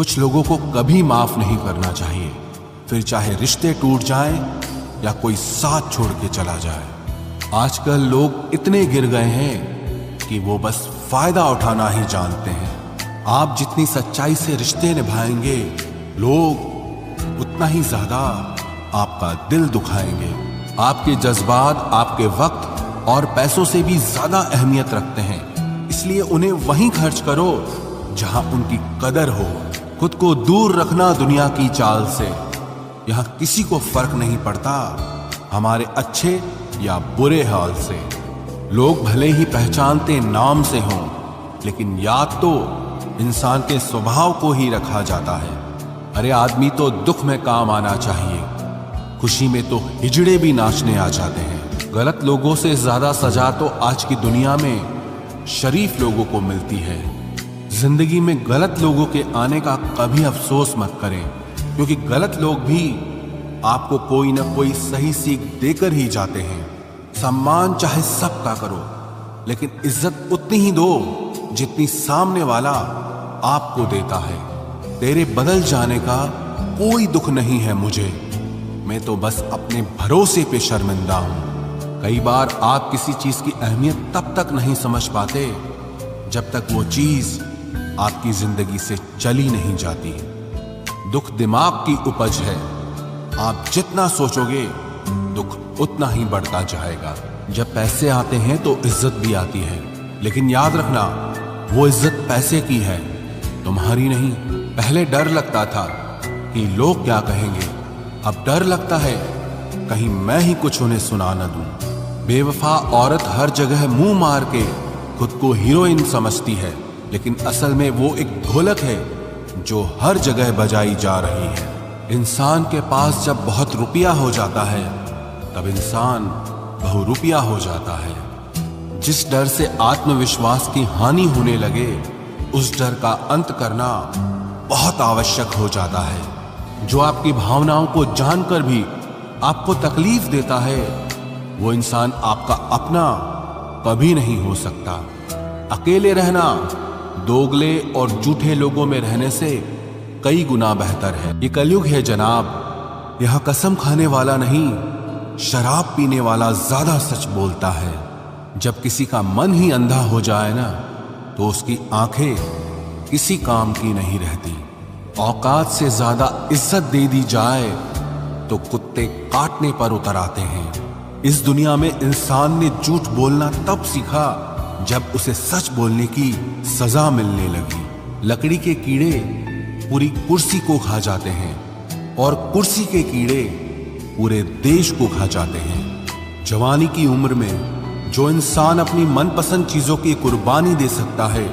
कुछ लोगों को कभी माफ नहीं करना चाहिए, फिर चाहे रिश्ते टूट जाएं या कोई साथ छोड़ के चला जाए। आजकल लोग इतने गिर गए हैं कि वो बस फायदा उठाना ही जानते हैं। आप जितनी सच्चाई से रिश्ते निभाएंगे, लोग उतना ही ज्यादा आपका दिल दुखाएंगे। आपके जज्बात आपके वक्त और पैसों से भी ज्यादा अहमियत रखते हैं, इसलिए उन्हें वहीं खर्च करो जहां उनकी कदर हो। खुद को दूर रखना दुनिया की चाल से। यहां किसी को फर्क नहीं पड़ता हमारे अच्छे या बुरे हाल से। लोग भले ही पहचानते नाम से हों, लेकिन याद तो इंसान के स्वभाव को ही रखा जाता है। अरे आदमी तो दुख में काम आना चाहिए, खुशी में तो हिजड़े भी नाचने आ जाते हैं। गलत लोगों से ज्यादा सजा तो आज की दुनिया में शरीफ लोगों को मिलती है। जिंदगी में गलत लोगों के आने का कभी अफसोस मत करें, क्योंकि गलत लोग भी आपको कोई ना कोई सही सीख देकर ही जाते हैं। सम्मान चाहे सबका करो, लेकिन इज्जत उतनी ही दो जितनी सामने वाला आपको देता है। तेरे बदल जाने का कोई दुख नहीं है मुझे, मैं तो बस अपने भरोसे पे शर्मिंदा हूं। कई बार आप किसी चीज की अहमियत तब तक नहीं समझ पाते जब तक वो चीज आपकी जिंदगी से चली नहीं जाती। दुख दिमाग की उपज है, आप जितना सोचोगे दुख उतना ही बढ़ता जाएगा। जब पैसे आते हैं तो इज्जत भी आती है, लेकिन याद रखना वो इज्जत पैसे की है, तुम्हारी नहीं। पहले डर लगता था कि लोग क्या कहेंगे, अब डर लगता है कहीं मैं ही कुछ उन्हें सुना न दूं। बेवफा औरत हर जगह मुंह मार के खुद को हीरोइन समझती है, लेकिन असल में वो एक ढोलक है जो हर जगह बजाई जा रही है। इंसान के पास जब बहुत रुपया हो जाता है, तब इंसान बहुरुपया हो जाता है। जिस डर से आत्मविश्वास की हानि होने लगे, उस डर का अंत करना बहुत आवश्यक हो जाता है। जो आपकी भावनाओं को जानकर भी आपको तकलीफ देता है, वो इंसान आपका अपना कभी नहीं हो सकता। अकेले रहना दोगले और झूठे लोगों में रहने से कई गुना बेहतर है। ये कलयुग है जनाब, यह कसम खाने वाला नहीं, शराब पीने वाला ज्यादा सच बोलता है। जब किसी का मन ही अंधा हो जाए ना, तो उसकी आंखें किसी काम की नहीं रहती। औकात से ज्यादा इज्जत दे दी जाए तो कुत्ते काटने पर उतर आते हैं। इस दुनिया में इंसान ने झूठ बोलना तब सीखा जब उसे सच बोलने की सजा मिलने लगी। लकड़ी के कीड़े पूरी कुर्सी को खा जाते हैं और कुर्सी के कीड़े पूरे देश को खा जाते हैं। जवानी की उम्र में जो इंसान अपनी मनपसंद चीजों की कुर्बानी दे सकता है,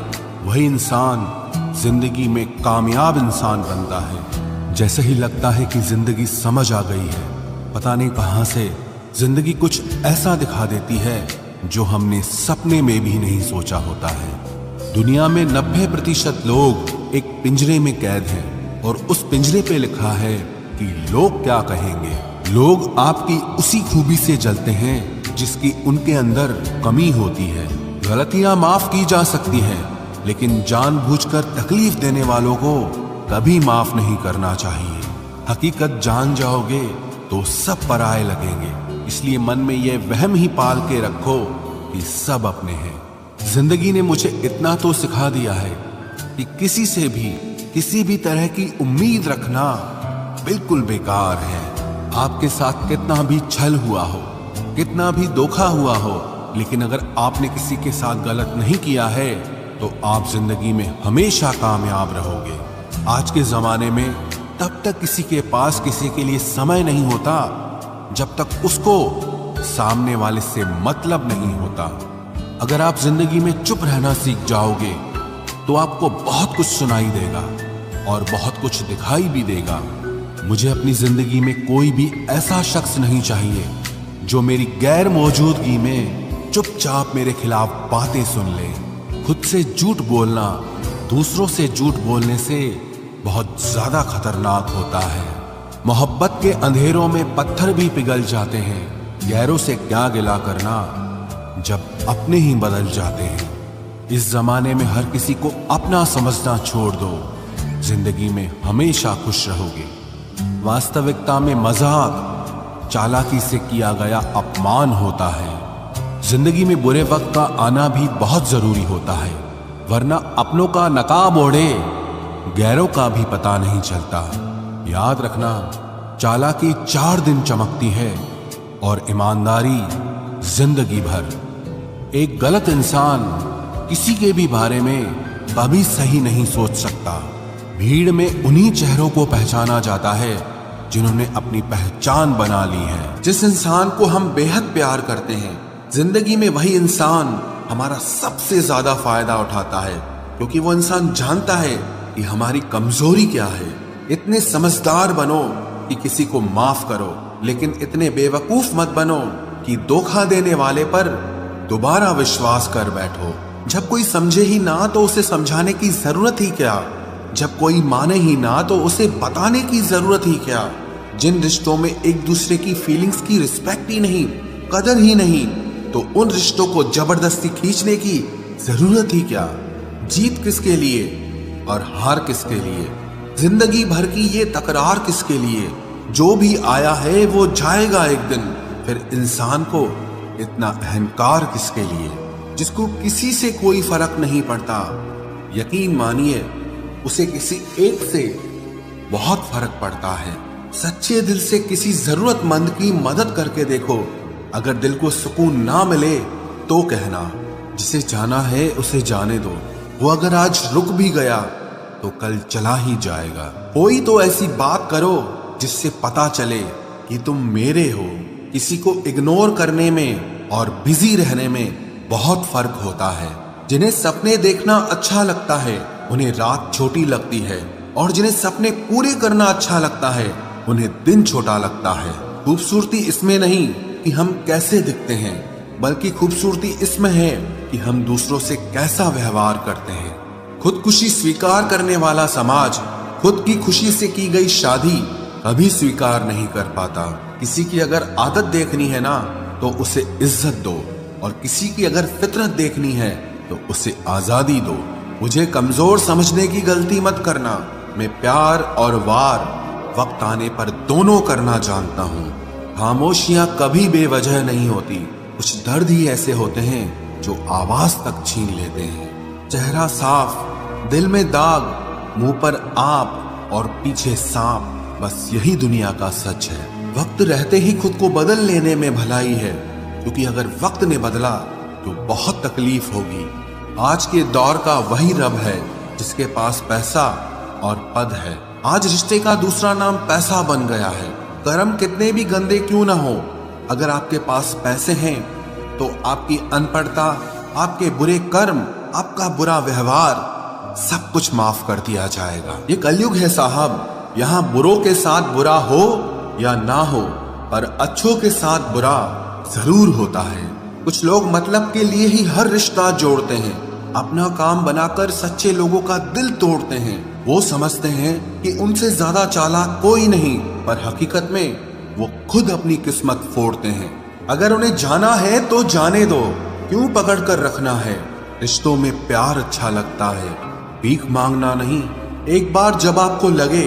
वही इंसान जिंदगी में कामयाब इंसान बनता है। जैसे ही लगता है कि जिंदगी समझ आ गई है, पता नहीं कहां से जिंदगी कुछ ऐसा दिखा देती है जो हमने सपने में भी नहीं सोचा होता है। दुनिया में 90% लोग एक पिंजरे में कैद हैं, और उस पिंजरे पे लिखा है कि लोग क्या कहेंगे। लोग आपकी उसी खूबी से जलते हैं जिसकी उनके अंदर कमी होती है। गलतियां माफ की जा सकती हैं, लेकिन जानबूझकर तकलीफ देने वालों को कभी माफ नहीं करना चाहिए। हकीकत जान जाओगे तो सब पराये लगेंगे, इसलिए मन में यह वहम ही पाल के रखो कि सब अपने हैं। जिंदगी ने मुझे इतना तो सिखा दिया है कि किसी से भी किसी भी तरह की उम्मीद रखना बिल्कुल बेकार है। आपके साथ कितना भी छल हुआ हो, कितना भी धोखा हुआ हो, लेकिन अगर आपने किसी के साथ गलत नहीं किया है तो आप जिंदगी में हमेशा कामयाब रहोगे। आज के जमाने में तब तक किसी के पास किसी के लिए समय नहीं होता जब तक उसको सामने वाले से मतलब नहीं होता। अगर आप जिंदगी में चुप रहना सीख जाओगे तो आपको बहुत कुछ सुनाई देगा और बहुत कुछ दिखाई भी देगा। मुझे अपनी जिंदगी में कोई भी ऐसा शख्स नहीं चाहिए जो मेरी गैर मौजूदगी में चुपचाप मेरे खिलाफ बातें सुन ले। खुद से झूठ बोलना दूसरों से झूठ बोलने से बहुत ज्यादा खतरनाक होता है। मोहब्बत के अंधेरों में पत्थर भी पिघल जाते हैं, गैरों से क्या गिला करना जब अपने ही बदल जाते हैं। इस जमाने में हर किसी को अपना समझना छोड़ दो, जिंदगी में हमेशा खुश रहोगे। वास्तविकता में मजाक, चालाकी से किया गया अपमान होता है। जिंदगी में बुरे वक्त का आना भी बहुत जरूरी होता है, वरना अपनों का नकाब ओढ़े गैरों का भी पता नहीं चलता। याद रखना, चालाकी 4 दिन चमकती है और ईमानदारी जिंदगी भर। एक गलत इंसान किसी के भी बारे में कभी सही नहीं सोच सकता। भीड़ में उन्हीं चेहरों को पहचाना जाता है जिन्होंने अपनी पहचान बना ली है। जिस इंसान को हम बेहद प्यार करते हैं, जिंदगी में वही इंसान हमारा सबसे ज्यादा फायदा उठाता है, क्योंकि वो इंसान जानता है कि हमारी कमजोरी क्या है। इतने समझदार बनो कि किसी को माफ करो, लेकिन इतने बेवकूफ मत बनो कि धोखा देने वाले पर दोबारा विश्वास कर बैठो। जब कोई समझे ही ना तो उसे समझाने की जरूरत ही क्या। जब कोई माने ही ना तो उसे बताने की जरूरत ही क्या। जिन रिश्तों में एक दूसरे की फीलिंग्स की रिस्पेक्ट ही नहीं, कदर ही नहीं, तो उन रिश्तों को जबरदस्ती खींचने की जरूरत ही क्या। जीत किसके लिए और हार किसके लिए, जिंदगी भर की ये तकरार किसके लिए। जो भी आया है वो जाएगा एक दिन, फिर इंसान को इतना अहंकार किसके लिए, जिसको किसी से कोई फर्क नहीं पड़ता। यकीन मानिए, उसे किसी एक से बहुत फर्क पड़ता है। सच्चे दिल से किसी जरूरतमंद की मदद करके देखो। अगर दिल को सुकून ना मिले तो कहना, जिसे जाना है उसे जाने दो। वो अगर आज रुक भी गया तो कल चला ही जाएगा। कोई तो ऐसी बात करो जिससे पता चले कि तुम मेरे हो। किसी को इग्नोर करने में और बिजी रहने में बहुत फर्क होता है। जिन्हें सपने देखना अच्छा लगता है उन्हें रात छोटी लगती है, और जिन्हें सपने पूरे करना अच्छा लगता है उन्हें दिन छोटा लगता है। खूबसूरती इसमें नहीं कि हम कैसे दिखते हैं, बल्कि खूबसूरती इसमें है कि हम दूसरों से कैसा व्यवहार करते हैं। खुदकुशी स्वीकार करने वाला समाज खुद की खुशी से की गई शादी कभी स्वीकार नहीं कर पाता। किसी की अगर आदत देखनी है ना तो उसे इज्जत दो, और किसी की अगर फितरत देखनी है तो उसे आजादी दो। मुझे कमजोर समझने की गलती मत करना। मैं प्यार और वार वक्त आने पर दोनों करना जानता हूँ। खामोशियां कभी बेवजह नहीं होती। कुछ दर्द ही ऐसे होते हैं जो आवाज तक छीन लेते हैं। चेहरा साफ, दिल में दाग, मुंह पर आप और पीछे सांप, बस यही दुनिया का सच है। वक्त रहते ही खुद को बदल लेने में भलाई है, क्योंकि अगर वक्त ने बदला तो बहुत तकलीफ होगी। आज के दौर का वही रब है जिसके पास पैसा और पद है। आज रिश्ते का दूसरा नाम पैसा बन गया है। कर्म कितने भी गंदे क्यों ना हो, अगर आपके पास पैसे हैं तो आपकी अनपढ़ता, आपके बुरे कर्म, आपका बुरा व्यवहार, सब कुछ माफ कर दिया जाएगा। ये कलयुग है साहब, यहाँ बुरों के साथ बुरा हो या ना हो, पर अच्छों के साथ बुरा जरूर होता है। कुछ लोग मतलब के लिए ही हर रिश्ता जोड़ते हैं, अपना काम बनाकर सच्चे लोगों का दिल तोड़ते हैं। वो समझते हैं कि उनसे ज्यादा चालाक कोई नहीं, पर हकीकत में वो खुद अपनी किस्मत फोड़ते हैं। अगर उन्हें जाना है तो जाने दो, क्यों पकड़ कर रखना है। रिश्तों में प्यार अच्छा लगता है, भीख मांगना नहीं। एक बार जब आपको लगे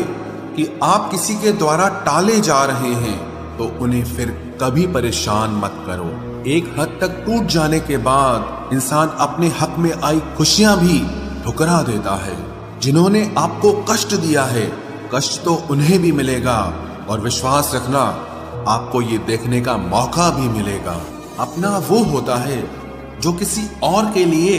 कि आप किसी के द्वारा टाले जा रहे हैं तो उन्हें फिर कभी परेशान मत करो। एक हद तक टूट जाने के बाद इंसान अपने हक में आई खुशियां भी ठुकरा देता है। जिन्होंने आपको कष्ट दिया है, कष्ट तो उन्हें भी मिलेगा, और विश्वास रखना आपको ये देखने का मौका भी मिलेगा। अपना वो होता है जो किसी और के लिए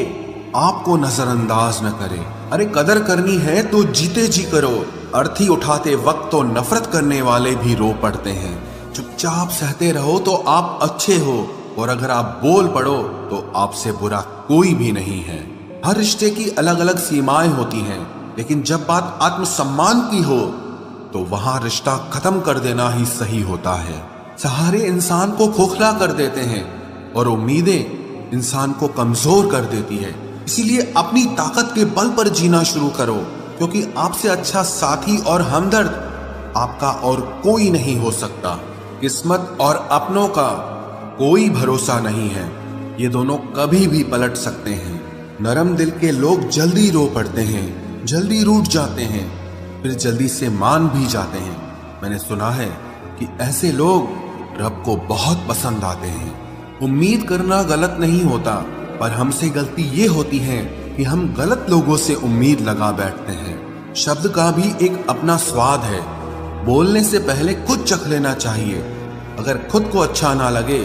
आपको नजरअंदाज न करे। अरे कदर करनी है तो जीते जी करो। अर्थी उठाते वक्त तो नफरत करने वाले भी रो पड़ते हैं। चुपचाप सहते रहो तो आप अच्छे हो, और अगर आप बोल पड़ो तो आपसे बुरा कोई भी नहीं है। हर रिश्ते की अलग अलग सीमाएं होती हैं, लेकिन जब बात आत्मसम्मान की हो तो वहां रिश्ता खत्म कर देना ही सही होता है। सहारे इंसान को खोखला कर देते हैं और उम्मीदें इंसान को कमजोर कर देती है। इसीलिए अपनी ताकत के बल पर जीना शुरू करो, क्योंकि आपसे अच्छा साथी और हमदर्द आपका और कोई नहीं हो सकता। किस्मत और अपनों का कोई भरोसा नहीं है, ये दोनों कभी भी पलट सकते हैं। नरम दिल के लोग जल्दी रो पड़ते हैं, जल्दी रूठ जाते हैं, फिर जल्दी से मान भी जाते हैं। मैंने सुना है कि ऐसे लोग रब को बहुत पसंद आते हैं। उम्मीद करना गलत नहीं होता, पर हमसे गलती ये होती है कि हम गलत लोगों से उम्मीद लगा बैठते हैं। शब्द का भी एक अपना स्वाद है। बोलने से पहले खुद चख लेना चाहिए। अगर खुद को अच्छा ना लगे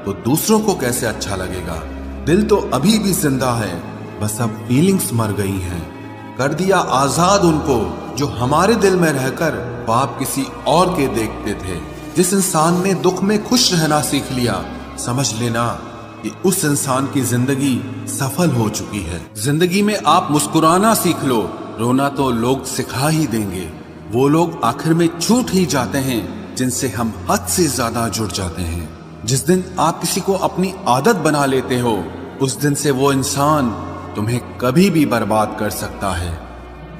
तो दूसरों को कैसे अच्छा लगेगा। दिल तो अभी भी जिंदा है, बस अब फीलिंग्स मर गई हैं। कर दिया आजाद उनको जो हमारे दिल में रहकर ख्वाब किसी और के देखते थे। जिस इंसान ने दुख में खुश रहना सीख लिया, समझ लेना कि उस इंसान की जिंदगी सफल हो चुकी है। जिंदगी में आप मुस्कुराना सीख लो, रोना तो लोग सिखा ही देंगे। वो लोग आखिर में छूट ही जाते हैं जिनसे हम हद से ज्यादा जुड़ जाते हैं। जिस दिन आप किसी को अपनी आदत बना लेते हो, उस दिन से वो इंसान तुम्हें कभी भी बर्बाद कर सकता है।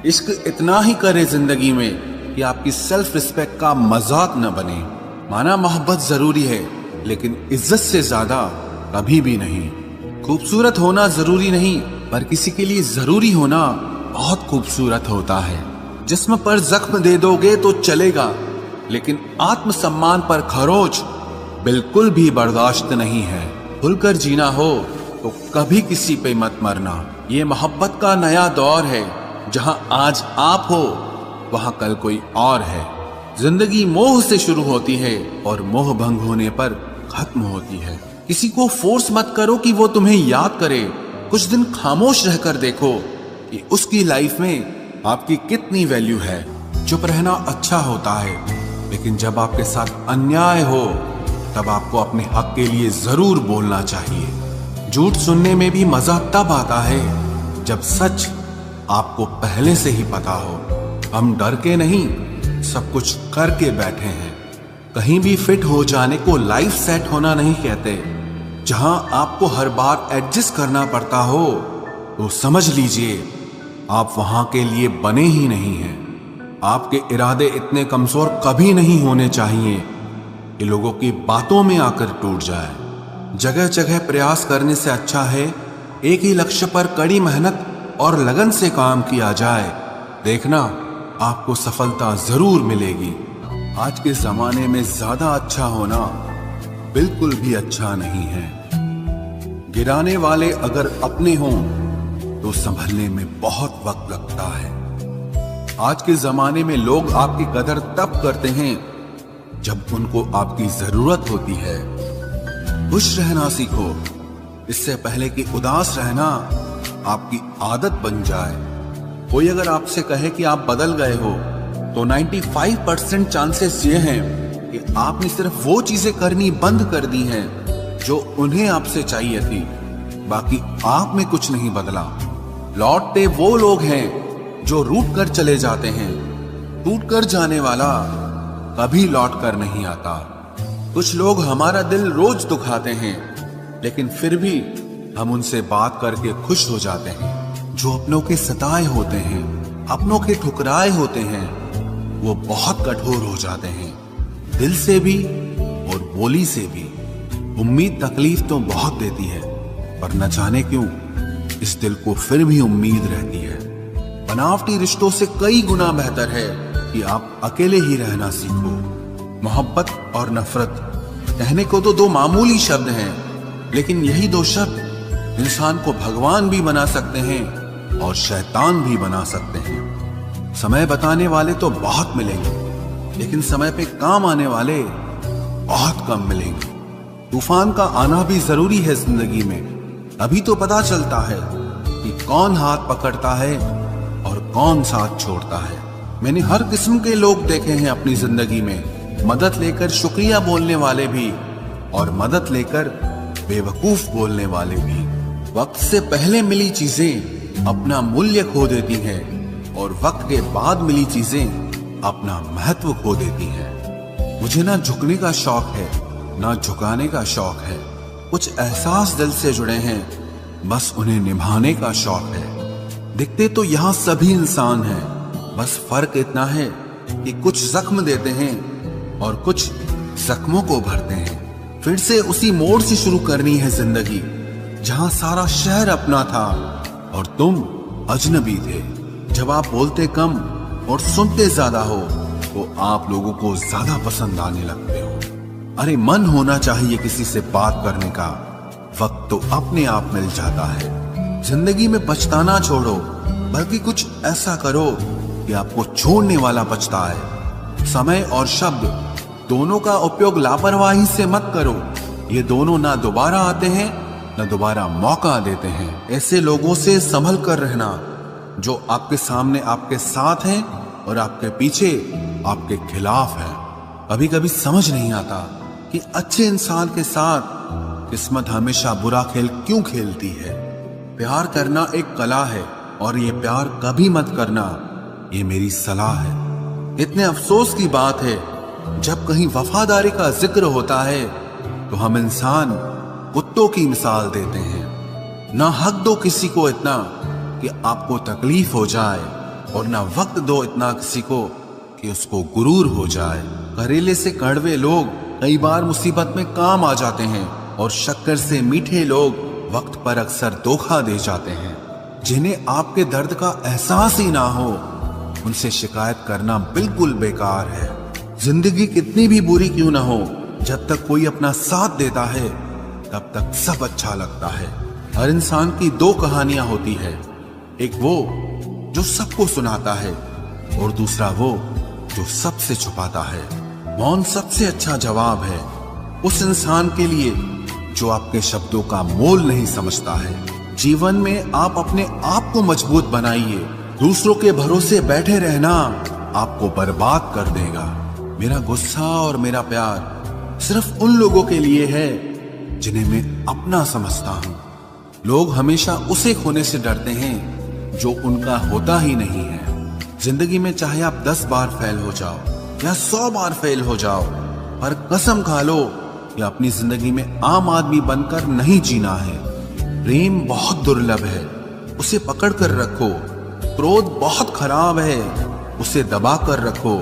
इश्क इतना ही करे जिंदगी में कि आपकी सेल्फ रिस्पेक्ट का मजाक न बने। माना मोहब्बत जरूरी है, लेकिन इज्जत से ज्यादा कभी भी नहीं। खूबसूरत होना जरूरी नहीं, पर किसी के लिए जरूरी होना बहुत खूबसूरत होता है। जिस्म पर जख्म दे दोगे तो चलेगा, लेकिन आत्मसम्मान पर खरोच बिल्कुल भी बर्दाश्त नहीं है। खुलकर जीना हो तो कभी किसी पे मत मरना। ये मोहब्बत का नया दौर है, जहां आज आप हो वहां कल कोई और है। जिंदगी मोह से शुरू होती है और मोह भंग होने पर खत्म होती है। किसी को फोर्स मत करो कि वो तुम्हें याद करे। कुछ दिन खामोश रहकर देखो कि उसकी लाइफ में आपकी कितनी वैल्यू है। चुप रहना अच्छा होता है, लेकिन जब आपके साथ अन्याय हो तब आपको अपने हक के लिए जरूर बोलना चाहिए। झूठ सुनने में भी मजा तब आता है जब सच आपको पहले से ही पता हो। हम डर के नहीं, सब कुछ करके बैठे हैं। कहीं भी फिट हो जाने को लाइफ सेट होना नहीं कहते। जहां आपको हर बार एडजस्ट करना पड़ता हो तो समझ लीजिए आप वहां के लिए बने ही नहीं हैं। आपके इरादे इतने कमजोर कभी नहीं होने चाहिए कि लोगों की बातों में आकर टूट जाए। जगह जगह प्रयास करने से अच्छा है एक ही लक्ष्य पर कड़ी मेहनत और लगन से काम किया जाए। देखना आपको सफलता जरूर मिलेगी। आज के जमाने में ज्यादा अच्छा होना बिल्कुल भी अच्छा नहीं है। गिराने वाले अगर अपने हों तो संभलने में बहुत वक्त लगता है। आज के जमाने में लोग आपकी कदर तब करते हैं जब उनको आपकी जरूरत होती है। खुश रहना सीखो, इससे पहले कि उदास रहना आपकी आदत बन जाए। कोई अगर आपसे कहे कि आप बदल गए हो तो 95% चांसेस ये हैं कि आपने सिर्फ वो चीजें करनी बंद कर दी हैं जो उन्हें आपसे चाहिए थी। बाकी आप में कुछ नहीं बदला। लौटते वो लोग हैं जो रूठ कर चले जाते हैं। टूट कर जाने वाला कभी लौट कर नहीं आता। कुछ लोग हमारा दिल रोज दुखाते हैं, लेकिन फिर भी हम उनसे बात करके खुश हो जाते हैं। जो अपनों के सताए होते हैं, अपनों के ठुकराए होते हैं, वो बहुत कठोर हो जाते हैं, दिल से भी और बोली से भी। उम्मीद तकलीफ तो बहुत देती है, पर न जाने क्यों इस दिल को फिर भी उम्मीद रहती है। बनावटी रिश्तों से कई गुना बेहतर है कि आप अकेले ही रहना सीखो। मोहब्बत और नफरत कहने को तो दो मामूली शब्द हैं, लेकिन यही दो शब्द इंसान को भगवान भी बना सकते हैं और शैतान भी बना सकते हैं। समय बताने वाले तो बहुत मिलेंगे, लेकिन समय पे काम आने वाले बहुत कम मिलेंगे। तूफान का आना भी जरूरी है जिंदगी में, अभी तो पता चलता है कि कौन हाथ पकड़ता है और कौन साथ छोड़ता है। मैंने हर किस्म के लोग देखे हैं अपनी जिंदगी में, मदद लेकर शुक्रिया बोलने वाले भी और मदद लेकर बेवकूफ बोलने वाले भी। वक्त से पहले मिली चीजें अपना मूल्य खो देती हैं और वक्त के बाद मिली चीजें अपना महत्व खो देती हैं। मुझे ना झुकने का शौक है ना झुकाने का शौक है। कुछ एहसास दिल से जुड़े हैं, बस उन्हें निभाने का शौक है। दिखते तो यहाँ सभी इंसान हैं, बस फर्क इतना है कि कुछ जख्म देते हैं और कुछ जख्मों को भरते हैं। फिर से उसी मोड़ से शुरू करनी है जिंदगी, जहां सारा शहर अपना था और तुम अजनबी थे। जब आप बोलते कम और सुनते ज्यादा हो तो आप लोगों को ज्यादा पसंद आने लगते हो। अरे मन होना चाहिए किसी से बात करने का, वक्त तो अपने आप मिल जाता है। जिंदगी में पछताना छोड़ो, बल्कि कुछ ऐसा करो कि आपको छोड़ने वाला पछताए। समय और शब्द दोनों का उपयोग लापरवाही से मत करो, ये दोनों ना दोबारा आते हैं ना दोबारा मौका देते हैं। ऐसे लोगों से संभल कर रहना जो आपके सामने आपके साथ हैं और आपके पीछे आपके खिलाफ हैं। कभी कभी समझ नहीं आता कि अच्छे इंसान के साथ किस्मत हमेशा बुरा खेल क्यों खेलती है। प्यार करना एक कला है और ये प्यार कभी मत करना, ये मेरी सलाह है। इतने अफसोस की बात है जब कहीं वफादारी का जिक्र होता है तो हम इंसान कुत्तों की मिसाल देते हैं। ना हक दो किसी को इतना कि आपको तकलीफ हो जाए और ना वक्त दो इतना किसी को कि उसको गुरूर हो जाए। करेले से कड़वे लोग कई बार मुसीबत में काम आ जाते हैं और शक्कर से मीठे लोग वक्त पर अक्सर धोखा दे जाते हैं। जिन्हें आपके दर्द का एहसास ही ना हो उनसे शिकायत करना बिल्कुल बेकार है। जिंदगी कितनी भी बुरी क्यों ना हो, जब तक कोई अपना साथ देता है तब तक सब अच्छा लगता है। हर इंसान की दो कहानियां होती है, एक वो जो सबको सुनाता है और दूसरा वो जो सबसे छुपाता है। मौन सबसे अच्छा जवाब है उस इंसान के लिए जो आपके शब्दों का मोल नहीं समझता है। जीवन में आप अपने आप को मजबूत बनाइए, दूसरों के भरोसे बैठे रहना आपको बर्बाद कर देगा। मेरा गुस्सा और मेरा प्यार सिर्फ उन लोगों के लिए है जिन्हें मैं अपना समझता हूँ। लोग हमेशा उसे खोने से डरते हैं जो उनका होता ही नहीं है। जिंदगी में चाहे आप 10 बार फेल हो जाओ या 100 बार फेल हो जाओ, पर कसम खा लो कि अपनी जिंदगी में आम आदमी बनकर नहीं जीना है। प्रेम बहुत दुर्लभ है, उसे पकड़ कर रखो। क्रोध बहुत खराब है, उसे दबा कर रखो।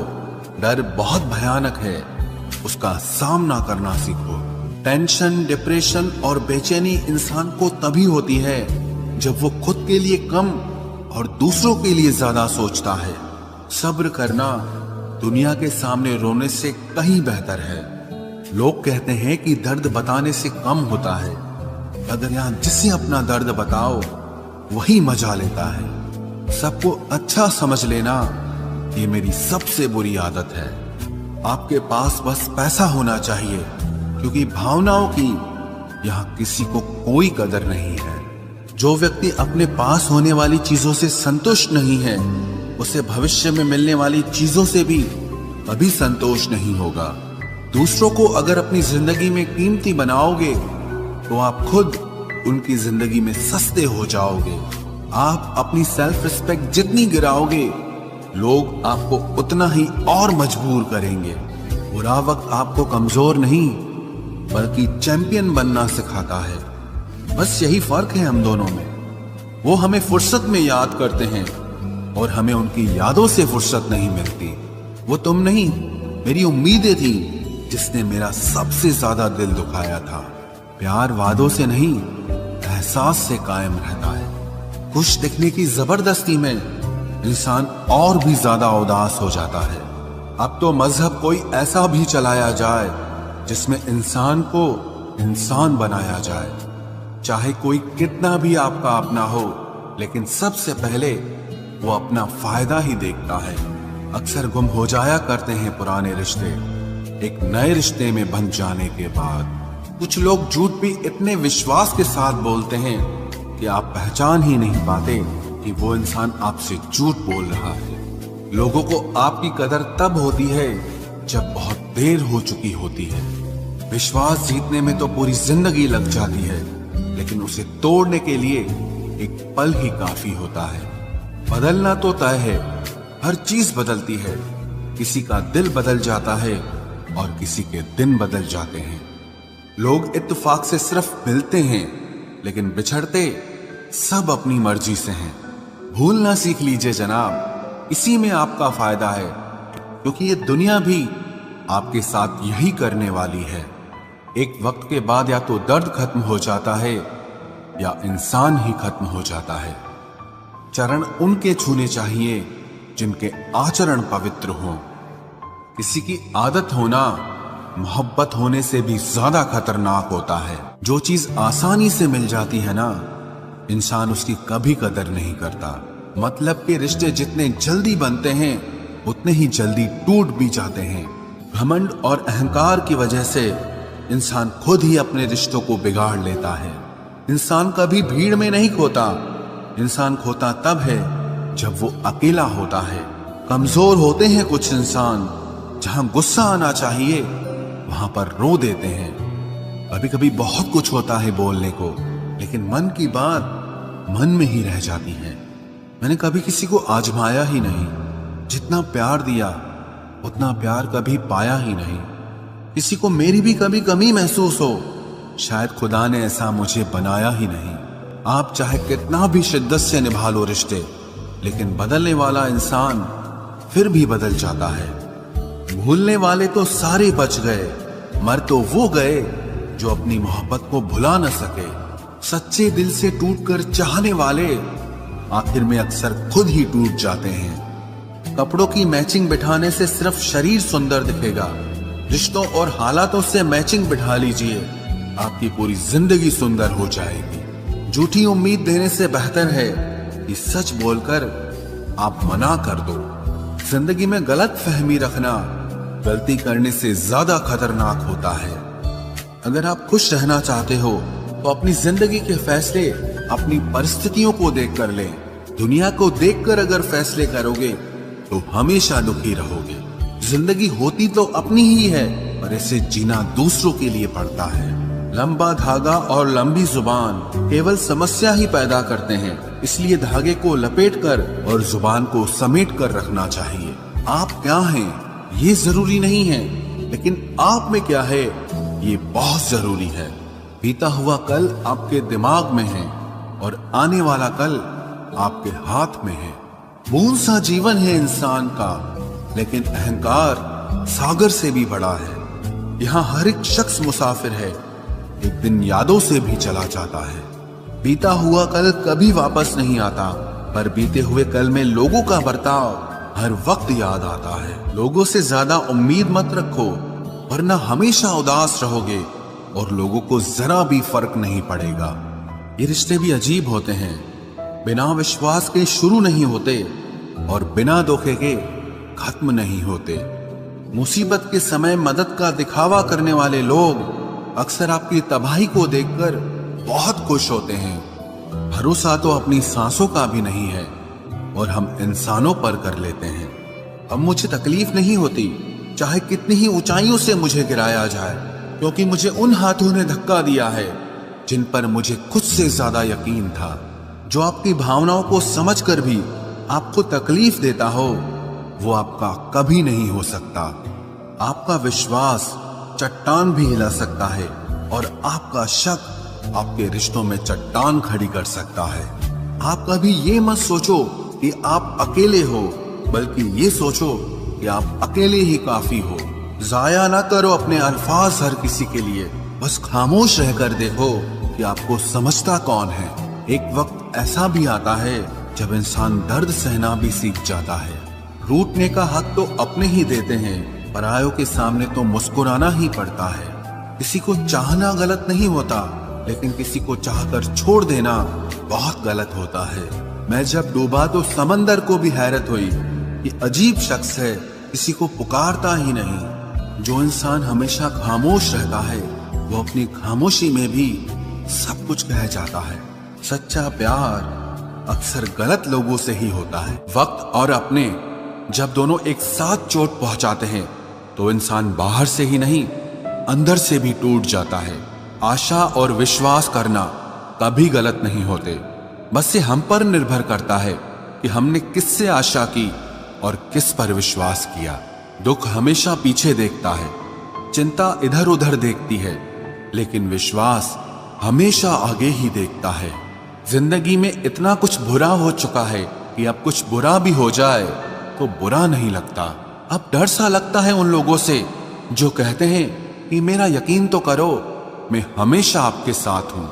डर बहुत भयानक है, उसका सामना करना सीखो। टेंशन, डिप्रेशन और बेचैनी इंसान को तभी होती है जब वो खुद के लिए कम और दूसरों के लिए ज्यादा सोचता है। सब्र करना दुनिया के सामने रोने से कहीं बेहतर है। लोग कहते हैं कि दर्द बताने से कम होता है, अगर यहाँ जिसे अपना दर्द बताओ वही मजा लेता है। सबको अच्छा समझ लेना ये मेरी सबसे बुरी आदत है। आपके पास बस पैसा होना चाहिए, क्योंकि भावनाओं की यहाँ किसी को कोई कदर नहीं है। जो व्यक्ति अपने पास होने वाली चीजों से संतुष्ट नहीं है, उसे भविष्य में मिलने वाली चीजों से भी कभी संतोष नहीं होगा। दूसरों को अगर अपनी जिंदगी में कीमती बनाओगे तो आप खुद उनकी जिंदगी में सस्ते हो जाओगे। आप अपनी सेल्फ रिस्पेक्ट जितनी गिराओगे, लोग आपको उतना ही और मजबूर करेंगे। बुरा वक्त आपको कमजोर नहीं बल्कि चैंपियन बनना सिखाता है। बस यही फर्क है हम दोनों में। वो हमें फुर्सत में याद करते हैं और हमें उनकी यादों से फुर्सत नहीं मिलती। वो तुम नहीं, मेरी उम्मीदें थी जिसने मेरा सबसे ज्यादा दिल दुखाया था। प्यार वादों से नहीं, एहसास से कायम रहता है। खुश दिखने की जबरदस्ती में इंसान और भी ज्यादा उदास हो जाता है। अब तो मजहब कोई ऐसा भी चलाया जाए जिसमें इंसान को इंसान बनाया जाए। चाहे कोई कितना भी आपका अपना हो, लेकिन सबसे पहले वो अपना फायदा ही देखता है। अक्सर गुम हो जाया करते हैं पुराने रिश्ते एक नए रिश्ते में बन जाने के बाद। कुछ लोग झूठ भी इतने विश्वास के साथ बोलते हैं कि आप पहचान ही नहीं पाते कि वो इंसान आपसे झूठ बोल रहा है। लोगों को आपकी कदर तब होती है जब बहुत देर हो चुकी होती है। विश्वास जीतने में तो पूरी जिंदगी लग जाती है, लेकिन उसे तोड़ने के लिए एक पल ही काफी होता है। बदलना तो तय है, हर चीज बदलती है। किसी का दिल बदल जाता है और किसी के दिन बदल जाते हैं। लोग इत्तेफाक से सिर्फ मिलते हैं, लेकिन बिछड़ते सब अपनी मर्जी से हैं। भूलना सीख लीजिए जनाब, इसी में आपका फायदा है, क्योंकि ये दुनिया भी आपके साथ यही करने वाली है। एक वक्त के बाद या तो दर्द खत्म हो जाता है या इंसान ही खत्म हो जाता है। चरण उनके छूने चाहिए जिनके आचरण पवित्र हों। किसी की आदत होना मोहब्बत होने से भी ज्यादा खतरनाक होता है। जो चीज आसानी से मिल जाती है ना, इंसान उसकी कभी कदर नहीं करता। मतलब के रिश्ते जितने जल्दी बनते हैं उतने ही जल्दी टूट भी जाते हैं। घमंड और अहंकार की वजह से इंसान खुद ही अपने रिश्तों को बिगाड़ लेता है। इंसान कभी भीड़ में नहीं खोता, इंसान खोता तब है जब वो अकेला होता है। कमजोर होते हैं कुछ इंसान, जहां गुस्सा आना चाहिए वहां पर रो देते हैं। कभी कभी बहुत कुछ होता है बोलने को, लेकिन मन की बात मन में ही रह जाती है। मैंने कभी किसी को आजमाया ही नहीं, जितना प्यार दिया उतना प्यार कभी पाया ही नहीं। किसी को मेरी भी कभी कमी महसूस हो, शायद खुदा ने ऐसा मुझे बनाया ही नहीं। आप चाहे कितना भी शिद्दत से निभा लो रिश्ते, लेकिन बदलने वाला इंसान फिर भी बदल जाता है। भूलने वाले तो सारे बच गए, मर तो वो गए जो अपनी मोहब्बत को भुला न सके। सच्चे दिल से टूटकर चाहने वाले आखिर में अक्सर खुद ही टूट जाते हैं। कपड़ों की मैचिंग बिठाने से सिर्फ शरीर सुंदर दिखेगा, रिश्तों और हालातों से मैचिंग बिठा लीजिए, आपकी पूरी जिंदगी सुंदर हो जाएगी। झूठी उम्मीद देने से बेहतर है कि सच बोलकर आप मना कर दो। जिंदगी में गलत फहमी रखना गलती करने से ज्यादा खतरनाक होता है। अगर आप खुश रहना चाहते हो तो अपनी जिंदगी के फैसले अपनी परिस्थितियों को देखकर लें। दुनिया को देखकर अगर फैसले करोगे तो हमेशा दुखी रहोगे। जिंदगी होती तो अपनी ही है, पर इसे जीना दूसरों के लिए पड़ता है। लंबा धागा और लंबी जुबान केवल समस्या ही पैदा करते हैं, इसलिए धागे को लपेटकर और जुबान को समेट कर रखना चाहिए। आप क्या हैं ये जरूरी नहीं है, लेकिन आप में क्या है ये बहुत जरूरी है। बीता हुआ कल आपके दिमाग में है और आने वाला कल आपके हाथ में है। बूंद सा जीवन है इंसान का, लेकिन अहंकार सागर से भी बड़ा है। यहाँ हर एक शख्स मुसाफिर है, एक दिन यादों से भी चला जाता है। बीता हुआ कल कभी वापस नहीं आता, पर बीते हुए कल में लोगों का बर्ताव हर वक्त याद आता है। लोगों से ज्यादा उम्मीद मत रखो, वरना हमेशा उदास रहोगे और लोगों को जरा भी फर्क नहीं पड़ेगा। ये रिश्ते भी अजीब होते हैं, बिना विश्वास के शुरू नहीं होते और बिना धोखे के खत्म नहीं होते। मुसीबत के समय मदद का दिखावा करने वाले लोग अक्सर आपकी तबाही को देखकर बहुत खुश होते हैं। भरोसा तो अपनी सांसों का भी नहीं है और हम इंसानों पर कर लेते हैं। अब मुझे तकलीफ नहीं होती, चाहे कितनी ही ऊंचाइयों से मुझे गिराया जाए, क्योंकि मुझे उन हाथों ने धक्का दिया है जिन पर मुझे खुद से ज्यादा यकीन था। जो आपकी भावनाओं को समझकर भी आपको तकलीफ देता हो, वो आपका कभी नहीं हो सकता। आपका विश्वास चट्टान भी हिला सकता है और आपका शक आपके रिश्तों में चट्टान खड़ी कर सकता है। आप कभी ये मत सोचो कि आप अकेले हो, बल्कि ये सोचो कि आप अकेले ही काफी हो। जाया ना करो अपने अल्फाज हर किसी के लिए, बस खामोश रहकर देखो कि आपको समझता कौन है। एक वक्त ऐसा भी आता है जब इंसान दर्द सहना भी सीख जाता है। रूठने का हक तो अपने ही देते हैं, परायों के सामने तो मुस्कुराना ही पड़ता है। किसी को चाहना गलत नहीं होता, लेकिन किसी को चाहकर छोड़ देना बहुत गलत होता है। मैं जब डूबा तो समंदर को भी हैरत हुई कि अजीब शख्स है, किसी को पुकारता ही नहीं। जो इंसान हमेशा खामोश रहता है वो अपनी खामोशी में भी सब कुछ कह जाता है। सच्चा प्यार अक्सर गलत लोगों से ही होता है। वक्त और अपने जब दोनों एक साथ चोट पहुंचाते हैं तो इंसान बाहर से ही नहीं अंदर से भी टूट जाता है। आशा और विश्वास करना कभी गलत नहीं होते, बस ये हम पर निर्भर करता है कि हमने किससे आशा की और किस पर विश्वास किया। दुख हमेशा पीछे देखता है, चिंता इधर उधर देखती है, लेकिन विश्वास हमेशा आगे ही देखता है। जिंदगी में इतना कुछ बुरा हो चुका है कि अब कुछ बुरा भी हो जाए तो बुरा नहीं लगता। अब डर सा लगता है उन लोगों से जो कहते हैं कि मेरा यकीन तो करो, मैं हमेशा आपके साथ हूं।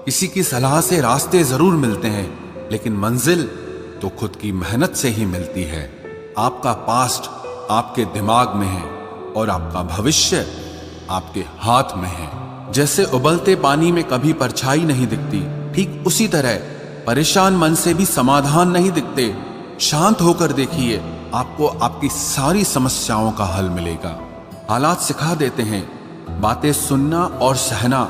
किसी की सलाह से रास्ते जरूर मिलते हैं, लेकिन मंजिल तो खुद की मेहनत से ही मिलती है। आपका पास्ट आपके दिमाग में है और आपका भविष्य आपके हाथ में है। जैसे उबलते पानी में कभी परछाई नहीं दिखती, ठीक उसी तरह परेशान मन से भी समाधान नहीं दिखते। शांत होकर देखिए, आपको आपकी सारी समस्याओं का हल मिलेगा। हालात सिखा देते हैं बातें सुनना और सहना,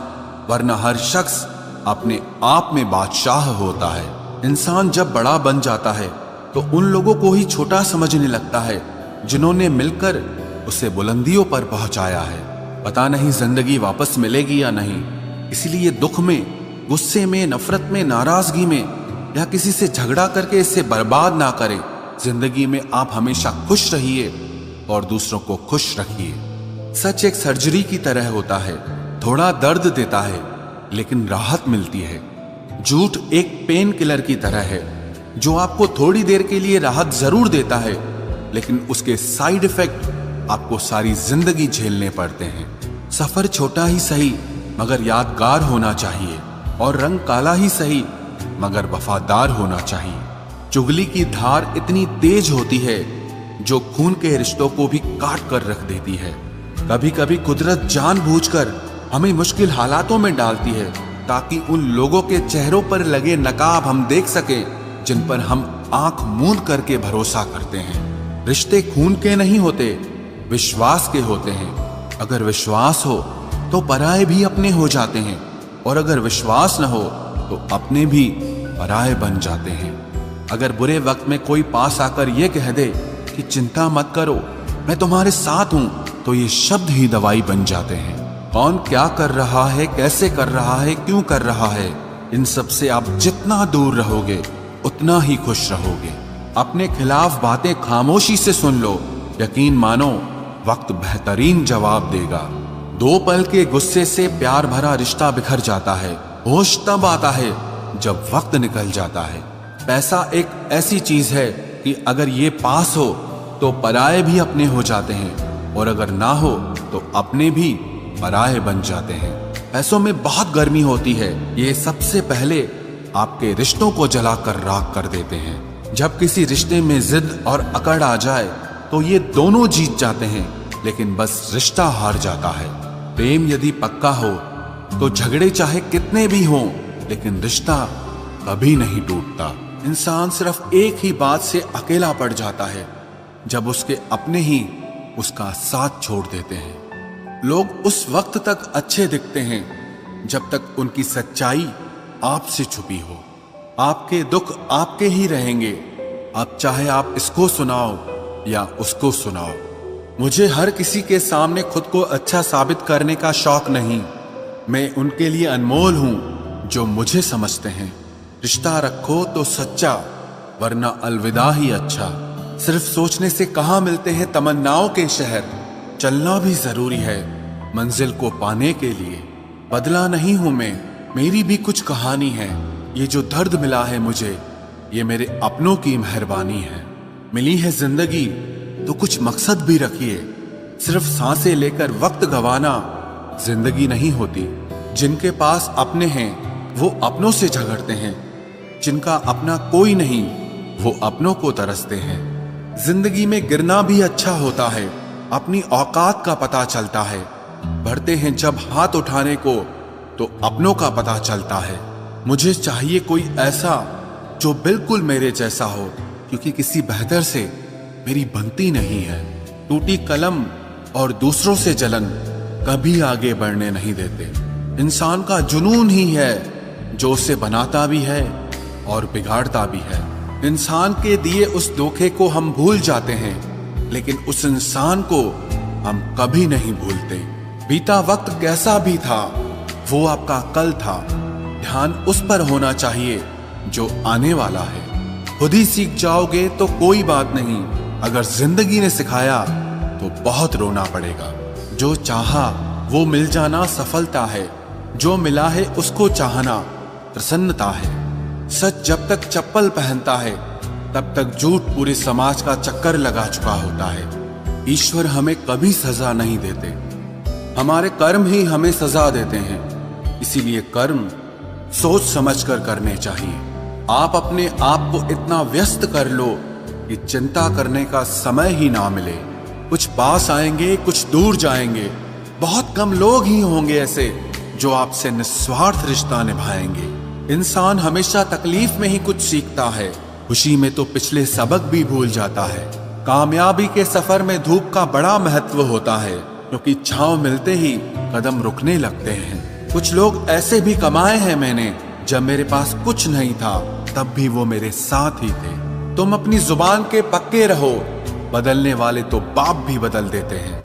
वरना हर शख्स अपने आप में बादशाह होता है। इंसान जब बड़ा बन जाता है तो उन लोगों को ही छोटा समझने लगता है जिन्होंने मिलकर उसे बुलंदियों पर पहुंचाया है। पता नहीं जिंदगी वापस मिलेगी या नहीं, इसलिए दुख में, गुस्से में, नफरत में, नाराजगी में या किसी से झगड़ा करके इसे बर्बाद ना करें। जिंदगी में आप हमेशा खुश रहिए और दूसरों को खुश रखिए। सच एक सर्जरी की तरह होता है, थोड़ा दर्द देता है लेकिन राहत मिलती है। झूठ एक पेन किलर की तरह है जो आपको थोड़ी देर के लिए राहत जरूर देता है, लेकिन उसके साइड इफेक्ट आपको सारी जिंदगी झेलने पड़ते हैं। सफर छोटा ही सही मगर यादगार होना चाहिए, और रंग काला ही सही मगर वफादार होना चाहिए। चुगली की धार इतनी तेज होती है जो खून के रिश्तों को भी काट कर रख देती है। कभी कभी कुदरत जानबूझकर हमें मुश्किल हालातों में डालती है ताकि उन लोगों के चेहरों पर लगे नकाब हम देख सकें जिन पर हम आंख मूंद करके भरोसा करते हैं। रिश्ते खून के नहीं होते, विश्वास के होते हैं। अगर विश्वास हो तो पराये भी अपने हो जाते हैं, और अगर विश्वास न हो तो अपने भी पराये बन जाते हैं। अगर बुरे वक्त में कोई पास आकर यह कह दे कि चिंता मत करो, मैं तुम्हारे साथ हूं, तो ये शब्द ही दवाई बन जाते हैं। कौन क्या कर रहा है, कैसे कर रहा है, क्यों कर रहा है, इन सब से आप जितना दूर रहोगे उतना ही खुश रहोगे। अपने खिलाफ बातें खामोशी से सुन लो, यकीन मानो वक्त बेहतरीन जवाब देगा। दो पल के गुस्से से प्यार भरा रिश्ता बिखर जाता है। होश तब आता है जब वक्त निकल जाता है। पैसा एक ऐसी चीज है कि अगर ये पास हो तो पराये भी अपने हो जाते हैं, और अगर ना हो तो अपने भी पराये बन जाते हैं। पैसों में बहुत गर्मी होती है, ये सबसे पहले आपके रिश्तों को जलाकर राख कर देते हैं। जब किसी रिश्ते में जिद और अकड़ आ जाए तो ये दोनों जीत जाते हैं, लेकिन बस रिश्ता हार जाता है। प्रेम यदि पक्का हो तो झगड़े चाहे कितने भी हों, लेकिन रिश्ता कभी नहीं टूटता। इंसान सिर्फ एक ही बात से अकेला पड़ जाता है, जब उसके अपने ही उसका साथ छोड़ देते हैं। लोग उस वक्त तक अच्छे दिखते हैं जब तक उनकी सच्चाई आपसे छुपी हो। आपके दुख आपके ही रहेंगे, अब चाहे आप इसको सुनाओ या उसको सुनाओ। मुझे हर किसी के सामने खुद को अच्छा साबित करने का शौक नहीं। मैं उनके लिए अनमोल हूं जो मुझे समझते हैं। रिश्ता रखो तो सच्चा, वरना अलविदा ही अच्छा। सिर्फ सोचने से कहाँ मिलते हैं तमन्नाओं के शहर। चलना भी जरूरी है मंजिल को पाने के लिए। बदला नहीं हूं मैं, मेरी भी कुछ कहानी है। ये जो दर्द मिला है मुझे, ये मेरे अपनों की मेहरबानी है। मिली है जिंदगी तो कुछ मकसद भी रखिए। सिर्फ सांसें लेकर वक्त गवाना जिंदगी नहीं होती। जिनके पास अपने हैं वो अपनों से झगड़ते हैं, जिनका अपना कोई नहीं वो अपनों को तरसते हैं। जिंदगी में गिरना भी अच्छा होता है, अपनी औकात का पता चलता है। बढ़ते हैं जब हाथ उठाने को तो अपनों का पता चलता है। मुझे चाहिए कोई ऐसा जो बिल्कुल मेरे जैसा हो, क्योंकि किसी बेहतर से मेरी बनती नहीं है। टूटी कलम और दूसरों से जलन कभी आगे बढ़ने नहीं देते। इंसान का जुनून ही है जो उसे बनाता भी है और बिगाड़ता भी है। इंसान के दिए उस धोखे को हम भूल जाते हैं, लेकिन उस इंसान को हम कभी नहीं भूलते। बीता वक्त कैसा भी था वो आपका कल था। ध्यान उस पर होना चाहिए जो आने वाला है। खुद ही सीख जाओगे तो कोई बात नहीं, अगर जिंदगी ने सिखाया तो बहुत रोना पड़ेगा। जो चाहा वो मिल जाना सफलता है, जो मिला है उसको चाहना प्रसन्नता है। सच जब तक चप्पल पहनता है तब तक झूठ पूरे समाज का चक्कर लगा चुका होता है। ईश्वर हमें कभी सजा नहीं देते, हमारे कर्म ही हमें सजा देते हैं। इसीलिए कर्म सोच समझकर करने चाहिए। आप अपने आप को इतना व्यस्त कर लो कि चिंता करने का समय ही ना मिले। कुछ पास आएंगे, कुछ दूर जाएंगे। बहुत कम लोग ही होंगे ऐसे जो आपसे निस्वार्थ रिश्ता निभाएंगे। इंसान हमेशा तकलीफ में ही कुछ सीखता है, खुशी में तो पिछले सबक भी भूल जाता है। कामयाबी के सफर में धूप का बड़ा महत्व होता है, क्योंकि छांव मिलते ही कदम रुकने लगते हैं। कुछ लोग ऐसे भी कमाए हैं मैंने, जब मेरे पास कुछ नहीं था तब भी वो मेरे साथ ही थे। तुम अपनी जुबान के पक्के रहो, बदलने वाले तो बाप भी बदल देते हैं।